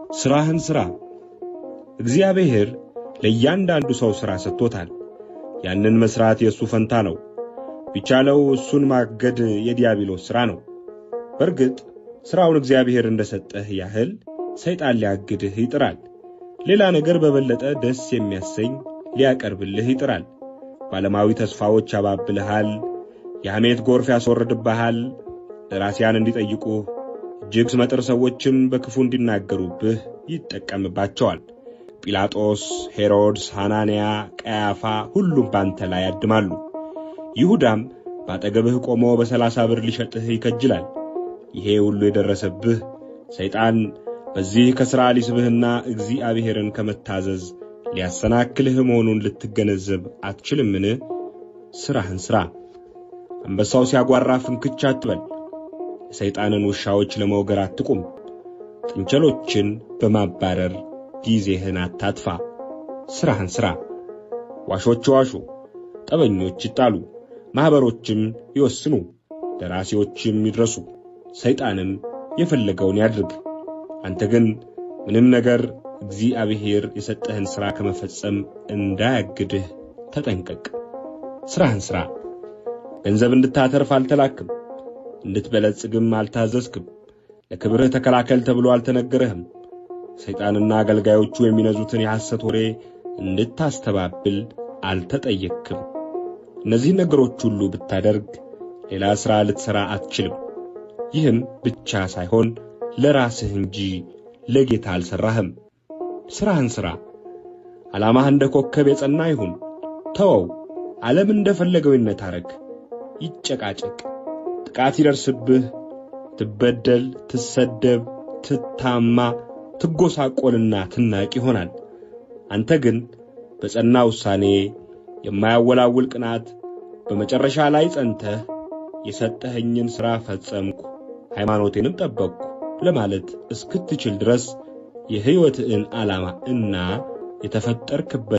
ስራህን ስራ። እግዚአብሔር ለእያንዳንዱ ሰው ስራ ሰጥቶታል። ያንን መስራት የሱ ፈንታ ነው። ቢቻለው እሱን ማገድ የዲያብሎስ ስራ ነው። በርግጥ ስራውን እግዚአብሔር እንደሰጠህ ያህል ሰይጣን ሊያግድህ ይጥራል። ሌላ ነገር በበለጠ ደስ የሚያሰኝ ሊያቀርብልህ ይጥራል። ባለማዊ ተስፋዎች ያባብልሃል። የሐሜት ጎርፍ ያስወርድብሃል። ደራሲያን እንዲጠይቁህ እጅግ ስመጥር ሰዎችም በክፉ እንዲናገሩብህ ይጠቀምባቸዋል። ጲላጦስ፣ ሄሮድስ፣ ሐናንያ፣ ቀያፋ ሁሉም ባንተ ላይ ያድማሉ። ይሁዳም ባጠገብህ ቆሞ በ30 ብር ሊሸጥህ ይከጅላል። ይሄ ሁሉ የደረሰብህ ሰይጣን በዚህ ከሥራ ሊስብህና እግዚአብሔርን ከመታዘዝ ሊያሰናክልህ መሆኑን ልትገነዘብ አትችልምን? ስራህን ስራ። አንበሳው ሲያጓራ ፍንክች አትበል። የሰይጣንን ውሻዎች ለመውገር አትቁም። ጥንቸሎችን በማባረር ጊዜህን አታጥፋ። ስራህን ስራ። ዋሾች ዋሹ፣ ጠበኞች ይጣሉ፣ ማኅበሮችም ይወስኑ፣ ደራሲዎችም ይድረሱ፣ ሰይጣንም የፈለገውን ያድርግ። አንተ ግን ምንም ነገር እግዚአብሔር የሰጠህን ሥራ ከመፈጸም እንዳያግድህ ተጠንቀቅ። ስራህን ስራ። ገንዘብ እንድታተርፍ አልተላክም፣ እንድትበለጽግም አልታዘዝክም። ለክብርህ ተከላከል ተብሎ አልተነገረህም። ሰይጣንና አገልጋዮቹ የሚነዙትን የሐሰት ወሬ እንድታስተባብል አልተጠየቅክም። እነዚህ ነገሮች ሁሉ ብታደርግ ሌላ ሥራ ልትሠራ አትችልም። ይህም ብቻ ሳይሆን ለራስህ እንጂ ለጌታ አልሠራህም። ስራህን ስራ። ዓላማህ እንደ ኮከብ የጸና ይሁን። ተወው። ዓለም እንደፈለገው ይነታረክ፣ ይጨቃጨቅ፣ ጥቃት ይደርስብህ፣ ትበደል፣ ትሰደብ፣ ትታማ፣ ትጎሳቆልና ትናቅ ይሆናል። አንተ ግን በጸና ውሳኔ፣ የማያወላውል ቅናት፣ በመጨረሻ ላይ ጸንተህ የሰጠኸኝን ሥራ ፈጸምኩ፣ ሃይማኖቴንም ጠበቅኩ ለማለት እስክትችል ድረስ የሕይወትህን ዓላማ እና የተፈጠርክበት